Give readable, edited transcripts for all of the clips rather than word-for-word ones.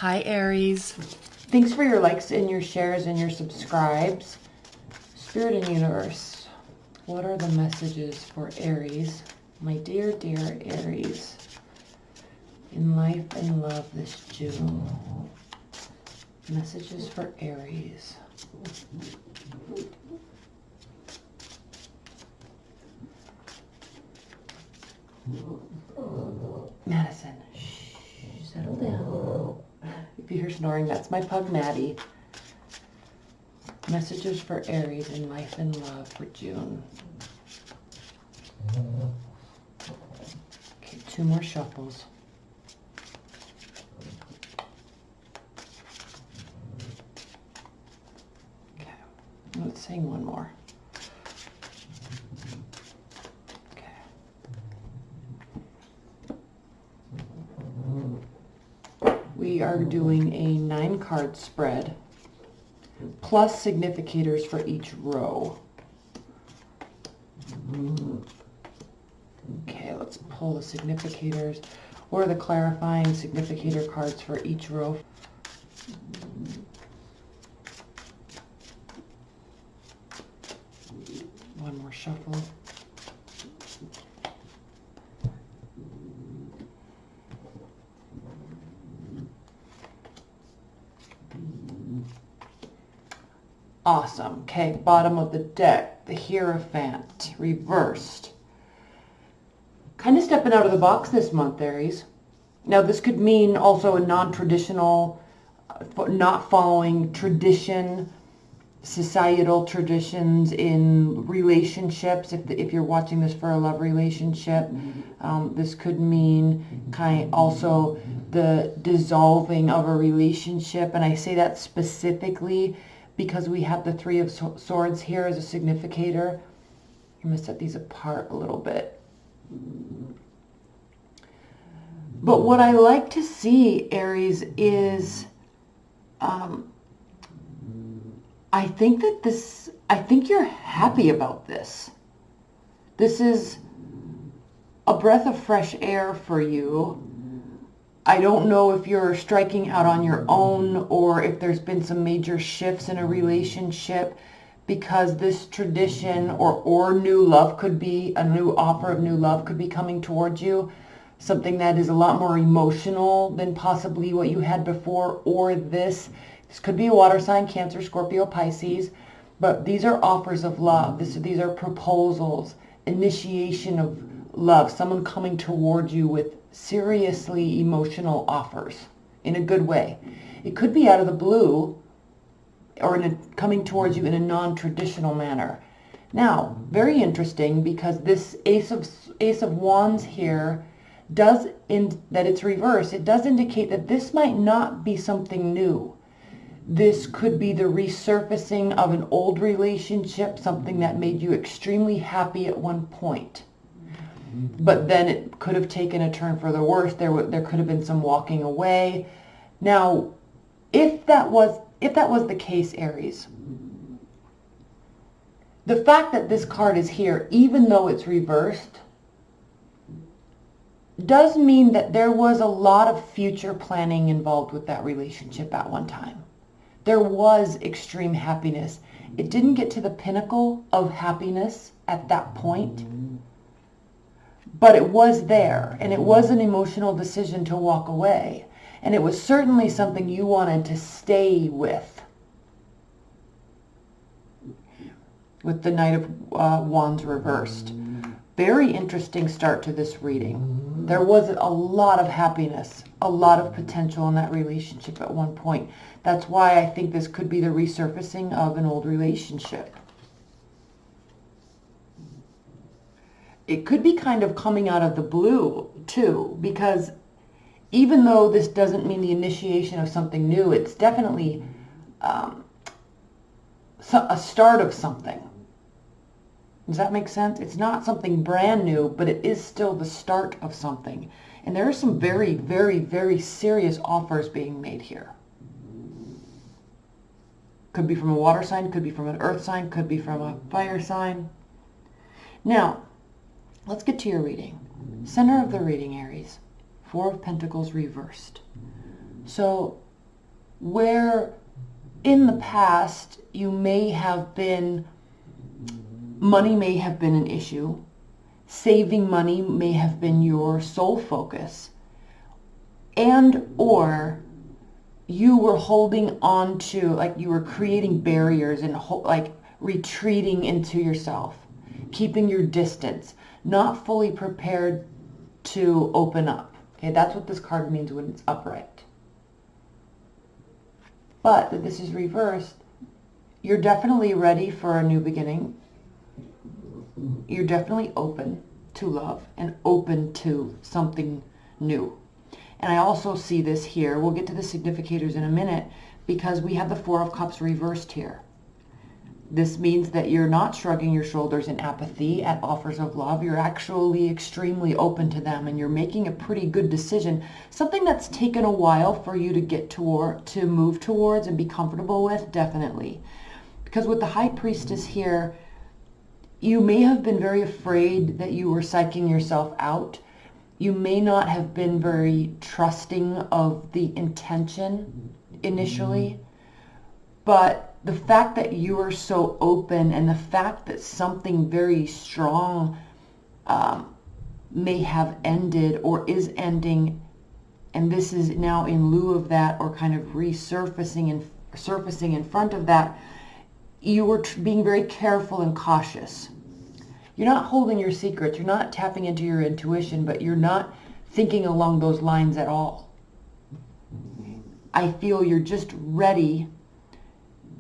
Hi, Aries. Thanks for your likes and your shares and your subscribes. Spirit and universe, what are the messages for Aries? My dear, dear Aries, in life and love this June. Messages for Aries. Madison, shh, settle down. If you hear snoring, that's my pug Maddie. Messages for Aries in life and love for June. Okay, 2 more shuffles. Okay, let's sing one more. We are doing a 9-card spread plus significators for each row. Okay, let's pull the significators or the clarifying significator cards for each row. One more shuffle. Awesome. Okay, bottom of the deck, the Hierophant, reversed. Kind of stepping out of the box this month, Aries. Now, this could mean also a non-traditional, not following tradition, societal traditions in relationships. If you're watching this for a love relationship, this could mean also the dissolving of a relationship. And I say that specifically because we have the 3 of Swords here as a significator. I'm going to set these apart a little bit. But what I like to see, Aries, is I think you're happy about this. This is a breath of fresh air for you. I don't know if you're striking out on your own or if there's been some major shifts in a relationship, because this tradition or new love could be, a new offer of new love could be coming towards you. Something that is a lot more emotional than possibly what you had before, or this could be a water sign, Cancer, Scorpio, Pisces, but these are offers of love. These are proposals, initiation of love, someone coming towards you with seriously emotional offers in a good way. It could be out of the blue or coming towards you in a non-traditional manner. Now, very interesting, because this Ace of Wands here that it's reversed, it does indicate that this might not be something new. This could be the resurfacing of an old relationship, something that made you extremely happy at one point. But then it could have taken a turn for the worse. There could have been some walking away. Now, if that was the case, Aries, the fact that this card is here, even though it's reversed, does mean that there was a lot of future planning involved with that relationship at one time. There was extreme happiness. It didn't get to the pinnacle of happiness at that point, but it was there, and it was an emotional decision to walk away, and it was certainly something you wanted to stay with the Knight of Wands reversed. Very interesting start to this reading. There was a lot of happiness, a lot of potential in that relationship at one point. That's why I think this could be the resurfacing of an old relationship. It could be kind of coming out of the blue, too, because even though this doesn't mean the initiation of something new, it's definitely a start of something. Does that make sense? It's not something brand new, but it is still the start of something. And there are some very, very, very serious offers being made here. Could be from a water sign, could be from an earth sign, could be from a fire sign. Now, let's get to your reading. Center of the reading, Aries. 4 of Pentacles reversed. So where in the past you may have been, money may have been an issue, saving money may have been your sole focus, and or you were holding on to, like you were creating barriers and like retreating into yourself, keeping your distance, not fully prepared to open up. Okay, that's what this card means when it's upright. But that this is reversed, you're definitely ready for a new beginning. You're definitely open to love and open to something new. And I also see this here. We'll get to the significators in a minute because we have the Four of Cups reversed here. This means that you're not shrugging your shoulders in apathy at offers of love. You're actually extremely open to them, and you're making a pretty good decision. Something that's taken a while for you to get to move towards and be comfortable with, definitely. Because with the High Priestess here, you may have been very afraid that you were psyching yourself out. You may not have been very trusting of the intention initially, but the fact that you are so open and the fact that something very strong may have ended or is ending, and this is now in lieu of that or kind of resurfacing and surfacing in front of that, you were being very careful and cautious. You're not holding your secrets, you're not tapping into your intuition, but you're not thinking along those lines at all. I feel you're just ready.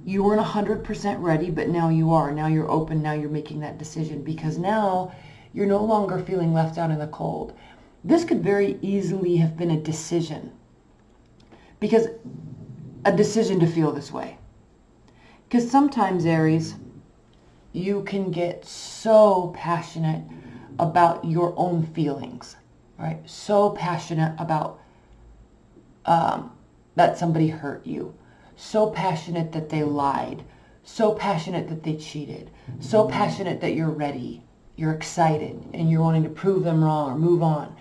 You weren't 100% ready, but now you are. Now you're open, now you're making that decision, because now you're no longer feeling left out in the cold. This could very easily have been a decision, because a decision to feel this way. Because sometimes, Aries, you can get so passionate about your own feelings, right? So passionate about that somebody hurt you. So passionate that they lied. So passionate that they cheated. So passionate that you're ready. You're excited and you're wanting to prove them wrong or move on.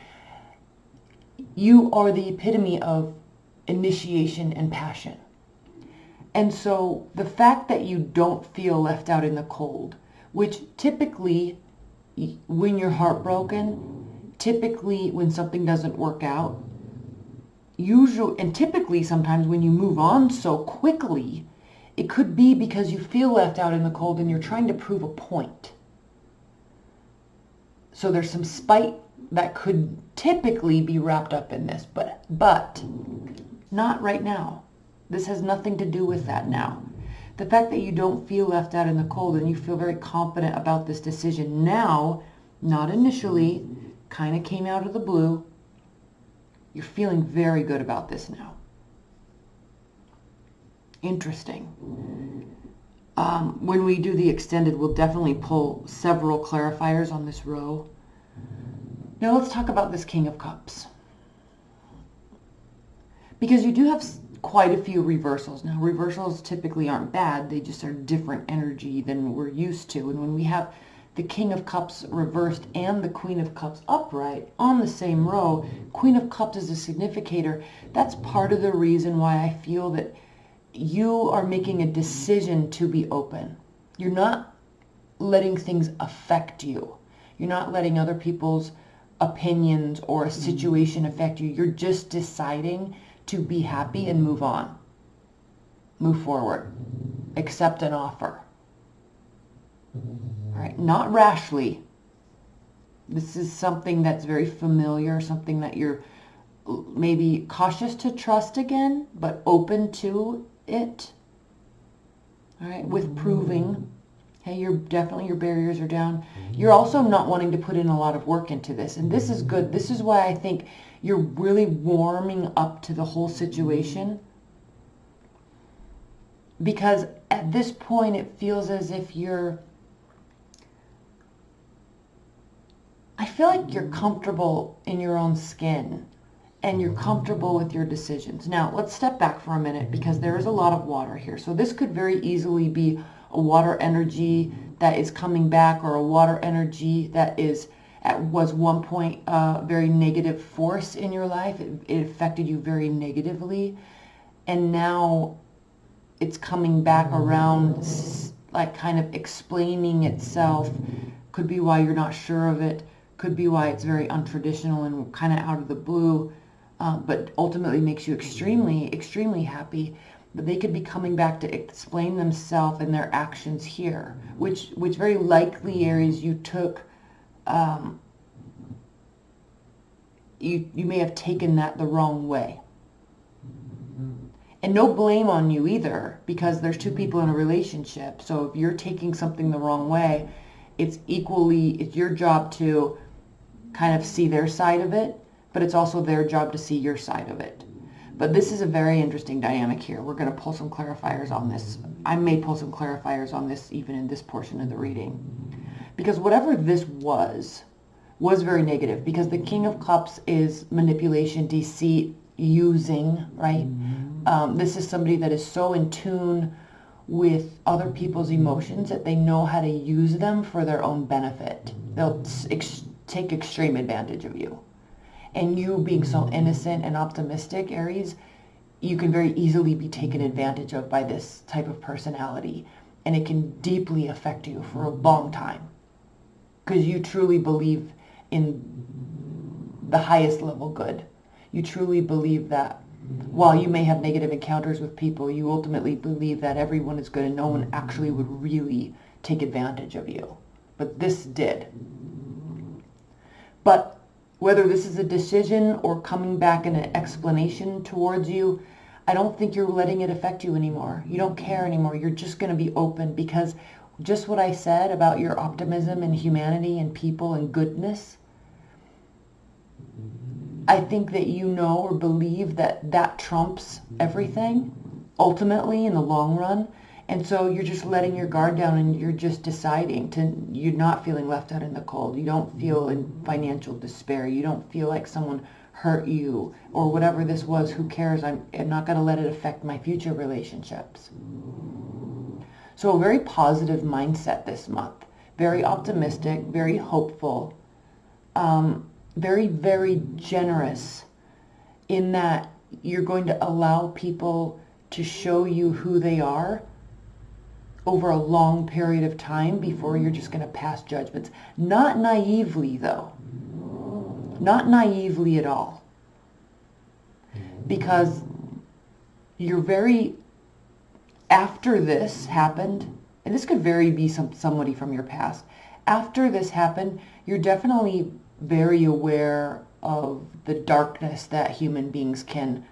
You are the epitome of initiation and passion. And so the fact that you don't feel left out in the cold, which typically when you're heartbroken, typically when something doesn't work out, usually, and typically sometimes when you move on so quickly, it could be because you feel left out in the cold and you're trying to prove a point. So there's some spite that could typically be wrapped up in this, but not right now. This has nothing to do with that now. The fact that you don't feel left out in the cold and you feel very confident about this decision now, not initially, kind of came out of the blue. You're feeling very good about this now. Interesting. When we do the extended, we'll definitely pull several clarifiers on this row. Now let's talk about this King of Cups. Because you do have quite a few reversals. Now reversals typically aren't bad, they just are different energy than we're used to. And when we have the King of Cups reversed and the Queen of Cups upright on the same row, Queen of Cups is a significator. That's part of the reason why I feel that you are making a decision to be open. You're not letting things affect you. You're not letting other people's opinions or a situation affect you. You're just deciding to be happy and move on. Move forward. Accept an offer. All right, not rashly. This is something that's very familiar, something that you're maybe cautious to trust again, but open to it. All right, with proving, hey, your barriers are down. You're also not wanting to put in a lot of work into this, and this is good. This is why I think you're really warming up to the whole situation, because at this point it feels as if I feel like you're comfortable in your own skin and you're comfortable with your decisions. Now, let's step back for a minute because there is a lot of water here. So this could very easily be a water energy that is coming back, or a water energy that was one point very negative force in your life. It affected you very negatively. and now it's coming back around, like kind of explaining itself. Could be why you're not sure of it. Could be why it's very untraditional and kind of out of the blue, but ultimately makes you extremely, extremely happy. But they could be coming back to explain themselves and their actions here, which very likely, Aries, you took, you may have taken that the wrong way. And no blame on you either, because there's two people in a relationship. So if you're taking something the wrong way, it's your job to kind of see their side of it, but it's also their job to see your side of it. But this is a very interesting dynamic here. We're going to pull some clarifiers on this. I may pull some clarifiers on this even in this portion of the reading. Because whatever this was very negative, because the King of Cups is manipulation, deceit, using, right? This is somebody that is so in tune with other people's emotions that they know how to use them for their own benefit. They'll take extreme advantage of you. And you being so innocent and optimistic, Aries, you can very easily be taken advantage of by this type of personality. And it can deeply affect you for a long time. Because you truly believe in the highest level good. You truly believe that while you may have negative encounters with people, you ultimately believe that everyone is good and no one actually would really take advantage of you. But this did. But whether this is a decision or coming back in an explanation towards you, I don't think you're letting it affect you anymore. You don't care anymore. You're just going to be open, because just what I said about your optimism and humanity and people and goodness, I think that you know or believe that that trumps everything ultimately in the long run. And so you're just letting your guard down and you're just deciding you're not feeling left out in the cold. You don't feel in financial despair. You don't feel like someone hurt you or whatever this was. Who cares? I'm not going to let it affect my future relationships. So a very positive mindset this month. Very optimistic, very hopeful. Very, very generous in that you're going to allow people to show you who they are over a long period of time before you're just going to pass judgments. Not naively, though. Not naively at all. Because you're very, after this happened, and this could very be somebody from your past, after this happened, you're definitely very aware of the darkness that human beings can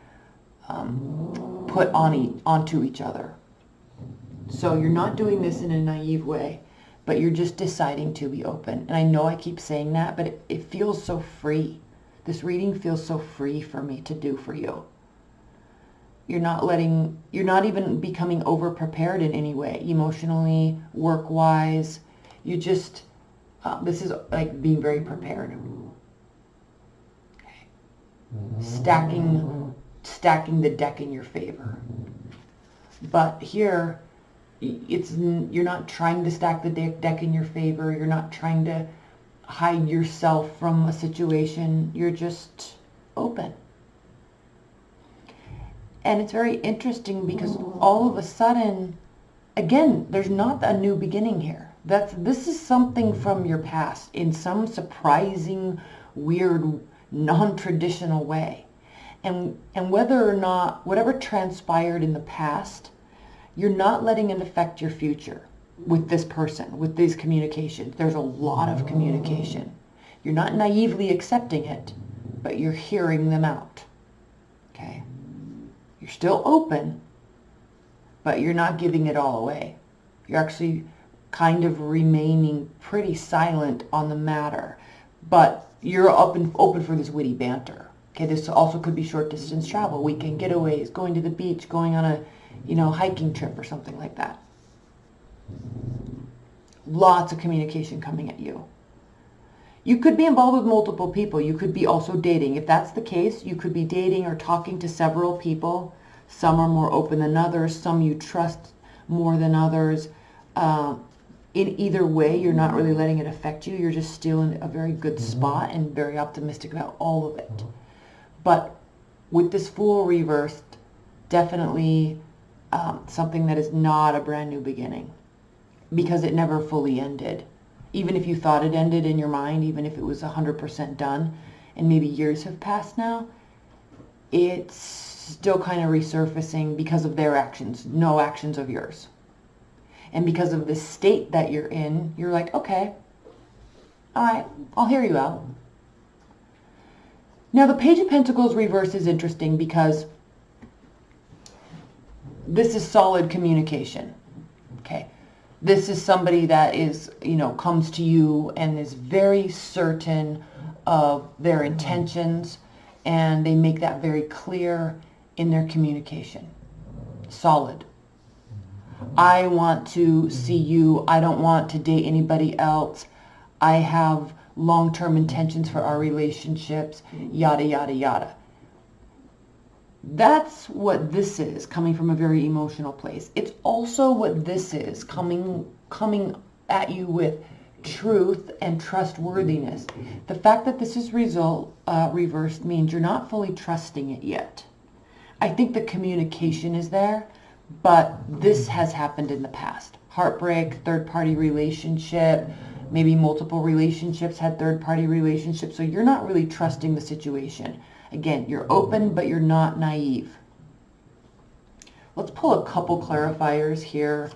put onto each other. So you're not doing this in a naive way, but you're just deciding to be open. And I know I keep saying that, but it feels so free. This reading feels so free for me to do for you. You're not even becoming over-prepared in any way, emotionally, work-wise. You just, this is like being very prepared. Okay. Stacking the deck in your favor. But here, you're not trying to stack the deck in your favor. You're not trying to hide yourself from a situation. You're just open. And it's very interesting because all of a sudden, again, there's not a new beginning here. This is something from your past in some surprising, weird, non-traditional way. And whether or not, whatever transpired in the past, you're not letting it affect your future with this person, with these communications. There's a lot of communication. You're not naively accepting it, but you're hearing them out. Okay? You're still open, but you're not giving it all away. You're actually kind of remaining pretty silent on the matter, but you're open for this witty banter. Okay, this also could be short distance travel, weekend getaways, going to the beach, going on a hiking trip or something like that. Lots of communication coming at you. You could be involved with multiple people. You could be also dating. If that's the case, you could be dating or talking to several people. Some are more open than others. Some you trust more than others. In either way, you're not really letting it affect you. You're just still in a very good spot and very optimistic about all of it. But with this Fool reversed, definitely something that is not a brand new beginning, because it never fully ended. Even if you thought it ended in your mind, even if it was 100% done, and maybe years have passed now, it's still kind of resurfacing because of their actions, no actions of yours. And because of the state that you're in, you're like, okay, all right, I'll hear you out. Now, the Page of Pentacles reverse is interesting because this is solid communication, okay? This is somebody that is, comes to you and is very certain of their intentions, and they make that very clear in their communication. Solid. I want to see you. I don't want to date anybody else. I have long-term intentions for our relationships, yada, yada, yada. That's what this is, coming from a very emotional place. It's also what this is, coming at you with truth and trustworthiness. The fact that this is reversed means you're not fully trusting it yet. I think the communication is there, but this has happened in the past. Heartbreak, third-party relationship, maybe multiple relationships had third-party relationships, so you're not really trusting the situation. Again, you're open, but you're not naive. Let's pull a couple clarifiers here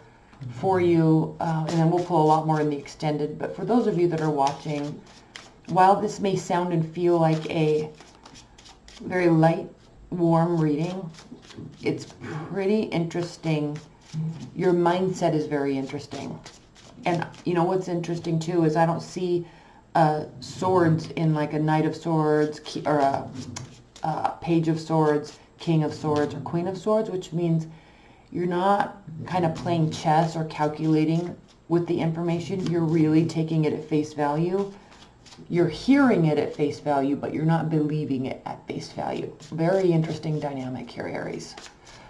for you, and then we'll pull a lot more in the extended. But for those of you that are watching, while this may sound and feel like a very light, warm reading, it's pretty interesting. Your mindset is very interesting. And what's interesting too is I don't see swords in like a Knight of Swords or a Page of Swords, King of Swords, or Queen of Swords, which means you're not kind of playing chess or calculating with the information. You're really taking it at face value. You're hearing it at face value, but you're not believing it at face value. Very interesting dynamic here, Aries.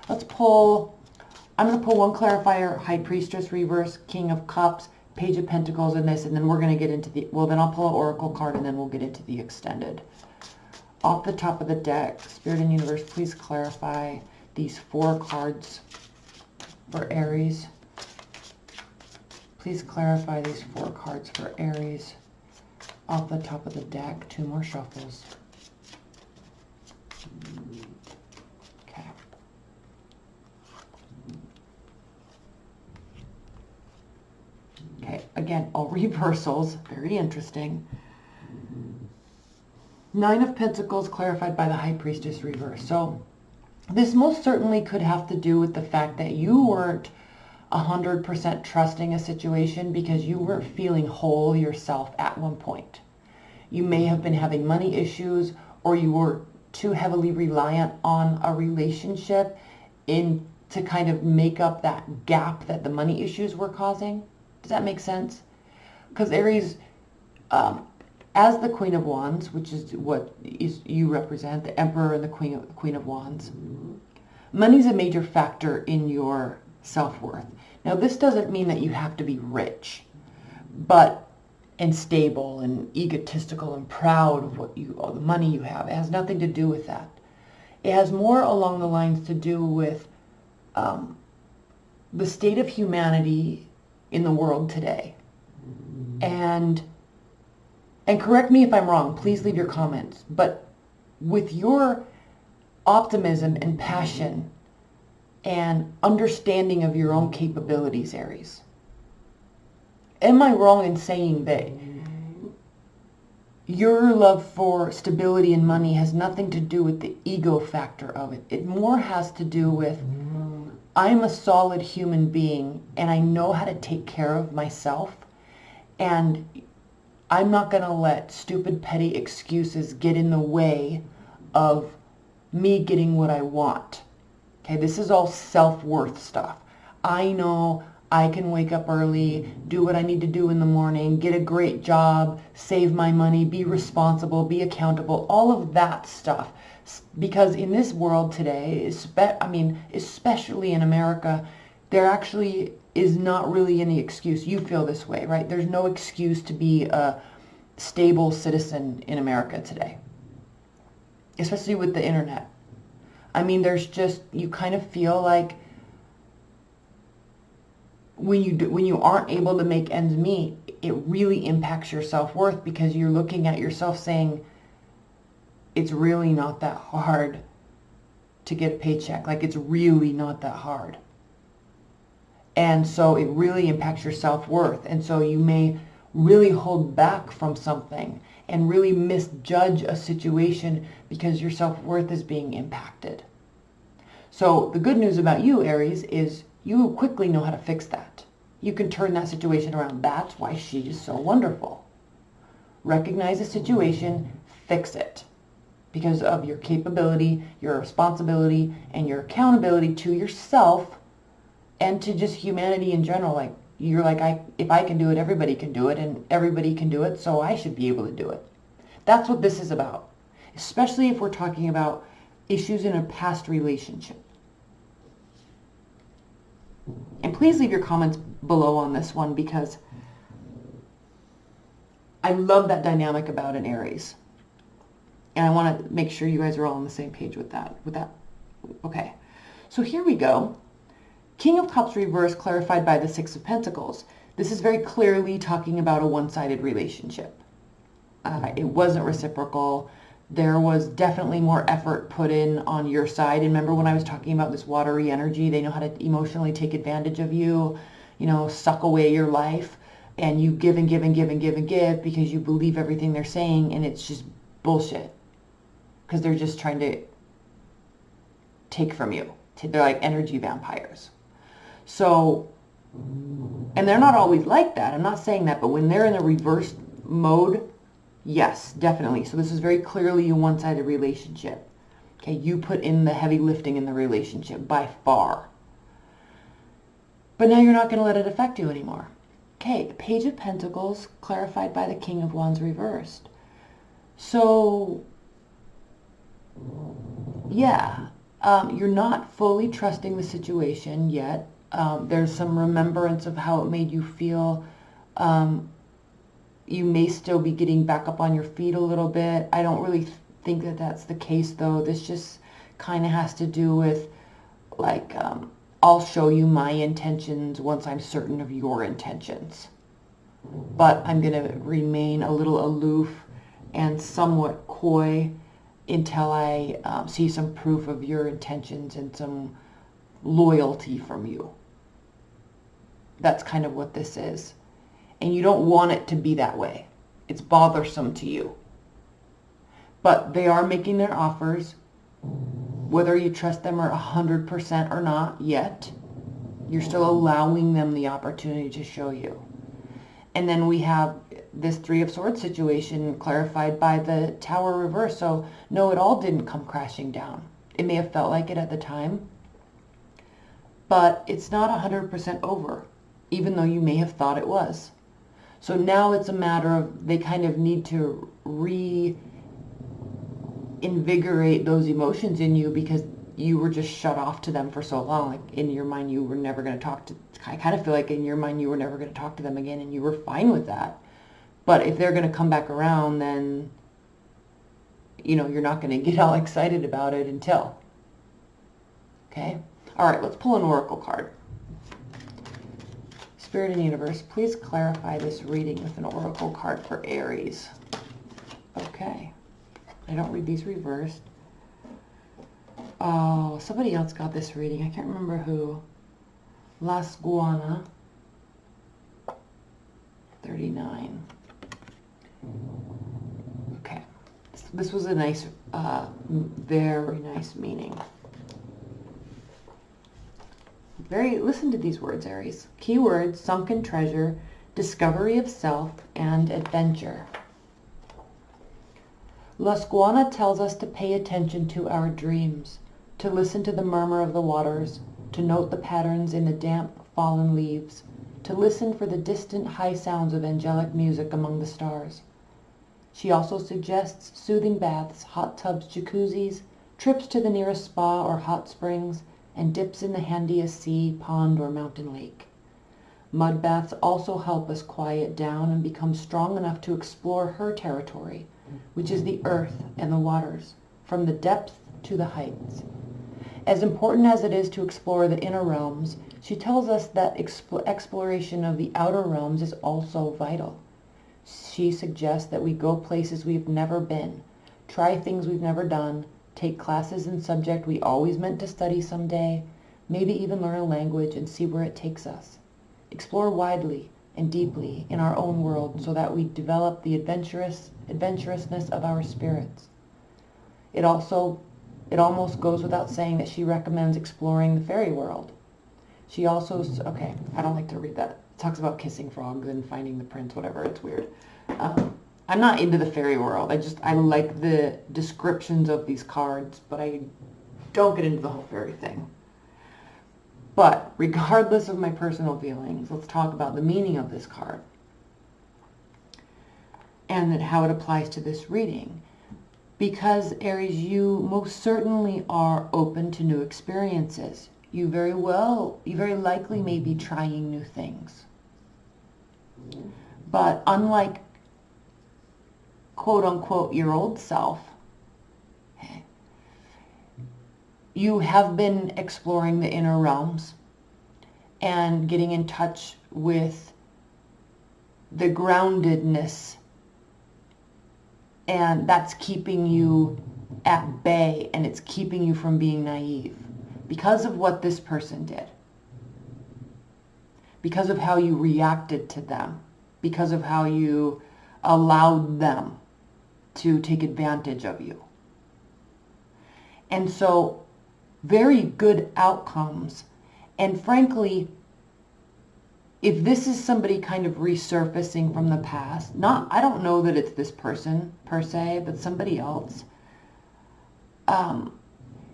Let's pull, I'm going to pull one clarifier, High Priestess reverse, King of Cups, Page of Pentacles, and this, and then we're going to get into the, well, then I'll pull an Oracle card, and then we'll get into the extended. Off the top of the deck, Spirit and Universe, please clarify these 4 cards for Aries. Please clarify these 4 cards for Aries. Off the top of the deck, 2 more shuffles. Okay. Okay, again, all reversals, very interesting. 9 of Pentacles clarified by the High Priestess reverse. So this most certainly could have to do with the fact that you weren't 100% trusting a situation because you weren't feeling whole yourself at one point. You may have been having money issues, or you were too heavily reliant on a relationship to kind of make up that gap that the money issues were causing. Does that make sense? Because Aries, as the Queen of Wands, which is what you represent, the Emperor and the Queen of Wands, money's a major factor in your self-worth. Now, this doesn't mean that you have to be rich, and stable and egotistical and proud of all the money you have. It has nothing to do with that. It has more along the lines to do with the state of humanity in the world today. And correct me if I'm wrong, please leave your comments, but with your optimism and passion and understanding of your own capabilities, Aries, am I wrong in saying that your love for stability and money has nothing to do with the ego factor of it? It more has to do with, I'm a solid human being and I know how to take care of myself, and I'm not going to let stupid, petty excuses get in the way of me getting what I want. Okay, this is all self-worth stuff. I know I can wake up early, do what I need to do in the morning, get a great job, save my money, be responsible, be accountable, all of that stuff. Because in this world today, especially in America, there actually is not really any excuse. You feel this way, right? There's no excuse to be a stable citizen in America today, especially with the internet. I mean, there's just, you kind of feel like when you aren't able to make ends meet, it really impacts your self-worth, because you're looking at yourself saying, it's really not that hard to get a paycheck. Like, it's really not that hard. And so it really impacts your self-worth. And so you may really hold back from something and really misjudge a situation because your self-worth is being impacted. So the good news about you, Aries, is you quickly know how to fix that. You can turn that situation around. That's why she is so wonderful. Recognize the situation, fix it, because of your capability, your responsibility, and your accountability to yourself and to just humanity in general. Like, you're like, if I can do it, everybody can do it, and everybody can do it, so I should be able to do it. That's what this is about, especially if we're talking about issues in a past relationship. And please leave your comments below on this one, because I love that dynamic about an Aries. And I want to make sure you guys are all on the same page with that. Okay, so here we go. King of Cups reversed, clarified by the Six of Pentacles. This is very clearly talking about a one-sided relationship. It wasn't reciprocal. There was definitely more effort put in on your side. And remember when I was talking about this watery energy, they know how to emotionally take advantage of you, you know, suck away your life, and you give and give and give and give and give because you believe everything they're saying, and it's just bullshit. Because they're just trying to take from you. They're like energy vampires. So, and they're not always like that. I'm not saying that, but when they're in a reverse mode, yes, definitely. So this is very clearly a one-sided relationship. Okay, you put in the heavy lifting in the relationship by far. But now you're not going to let it affect you anymore. Okay, Page of Pentacles clarified by the King of Wands reversed. So, yeah, you're not fully trusting the situation yet. There's some remembrance of how it made you feel. You may still be getting back up on your feet a little bit. I don't really think that that's the case, though. This just kind of has to do with, like, I'll show you my intentions once I'm certain of your intentions. But I'm going to remain a little aloof and somewhat coy until I see some proof of your intentions and some loyalty from you. That's kind of what this is. And you don't want it to be that way. It's bothersome to you. But they are making their offers. Whether you trust them or 100% or not yet, you're still allowing them the opportunity to show you. And then we have this Three of Swords situation clarified by the Tower reverse. So no, it all didn't come crashing down. It may have felt like it at the time, but it's not 100% over, even though you may have thought it was. So now it's a matter of, they kind of need to reinvigorate those emotions in you, because you were just shut off to them for so long. Like, in your mind, you were never going to talk to, I kind of feel like in your mind, you were never going to talk to them again, and you were fine with that. But if they're going to come back around, then, you know, you're not going to get all excited about it until. Okay? All right, let's pull an oracle card. Spirit and Universe, please clarify this reading with an oracle card for Aries. Okay. I don't read these reversed. Oh, somebody else got this reading. I can't remember who. Las Guana. 39. Okay. This was a nice, very nice meaning. Listen to these words, Aries. Keywords: sunken treasure, discovery of self, and adventure. Las Guana tells us to pay attention to our dreams, to listen to the murmur of the waters, to note the patterns in the damp, fallen leaves, to listen for the distant high sounds of angelic music among the stars. She also suggests soothing baths, hot tubs, jacuzzis, trips to the nearest spa or hot springs, and dips in the handiest sea, pond, or mountain lake. Mud baths also help us quiet down and become strong enough to explore her territory, which is the earth and the waters, from the depth to the heights. As important as it is to explore the inner realms, she tells us that exploration of the outer realms is also vital. She suggests that we go places we've never been, try things we've never done, take classes in subject we always meant to study someday, maybe even learn a language and see where it takes us. Explore widely and deeply in our own world so that we develop the adventurousness of our spirits. It almost goes without saying that she recommends exploring the fairy world. She also, okay, I don't like to read that. It talks about kissing frogs and finding the prince, whatever. It's weird. I'm not into the fairy world. I like the descriptions of these cards, but I don't get into the whole fairy thing. But regardless of my personal feelings, let's talk about the meaning of this card and then how it applies to this reading. Because, Aries, you most certainly are open to new experiences. You very likely may be trying new things. But unlike, quote unquote, your old self, you have been exploring the inner realms and getting in touch with the groundedness, and that's keeping you at bay, and it's keeping you from being naive because of what this person did, because of how you reacted to them, because of how you allowed them to take advantage of you. And so very good outcomes. And frankly, if this is somebody kind of resurfacing from the past, I don't know that it's this person per se, but somebody else,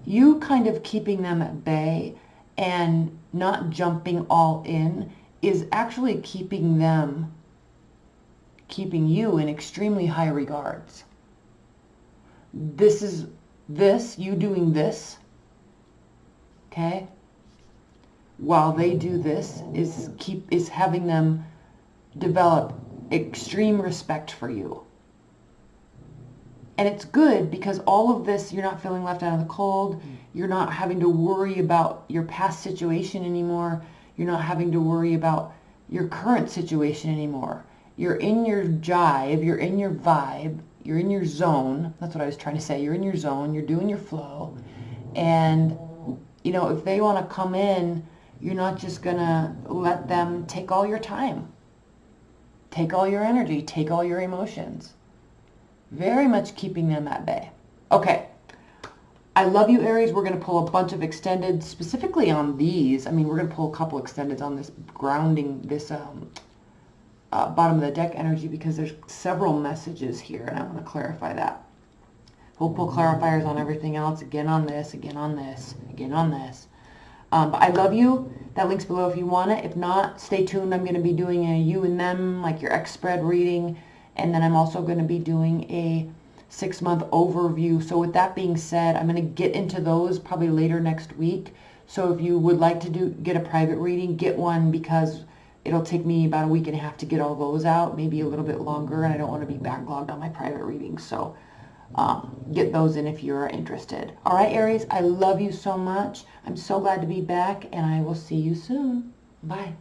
you kind of keeping them at bay and not jumping all in is actually keeping you in extremely high regards. You doing this, okay, while they do this is having them develop extreme respect for you. And it's good because all of this, you're not feeling left out in the cold. You're not having to worry about your past situation anymore. You're not having to worry about your current situation anymore. You're in your jive, you're in your vibe, you're in your zone. That's what I was trying to say. You're in your zone, you're doing your flow. And, you know, if they want to come in, you're not just going to let them take all your time, take all your energy, take all your emotions. Very much keeping them at bay. Okay. I love you, Aries. We're going to pull a bunch of extended, specifically on these. I mean, we're going to pull a couple extendeds on this grounding, this bottom of the deck energy, because there's several messages here, and I want to clarify that. We'll pull clarifiers on everything else, again on this, again on this, again on this. But I love you. That link's below if you want it. If not, stay tuned. I'm going to be doing a you and them, like your X spread reading. And then I'm also going to be doing a 6-month overview. So with that being said, I'm going to get into those probably later next week. So if you would like to get a private reading, get one, because it'll take me about a week and a half to get all those out, maybe a little bit longer, and I don't want to be backlogged on my private readings. So get those in if you're interested. All right, Aries, I love you so much. I'm so glad to be back, and I will see you soon. Bye.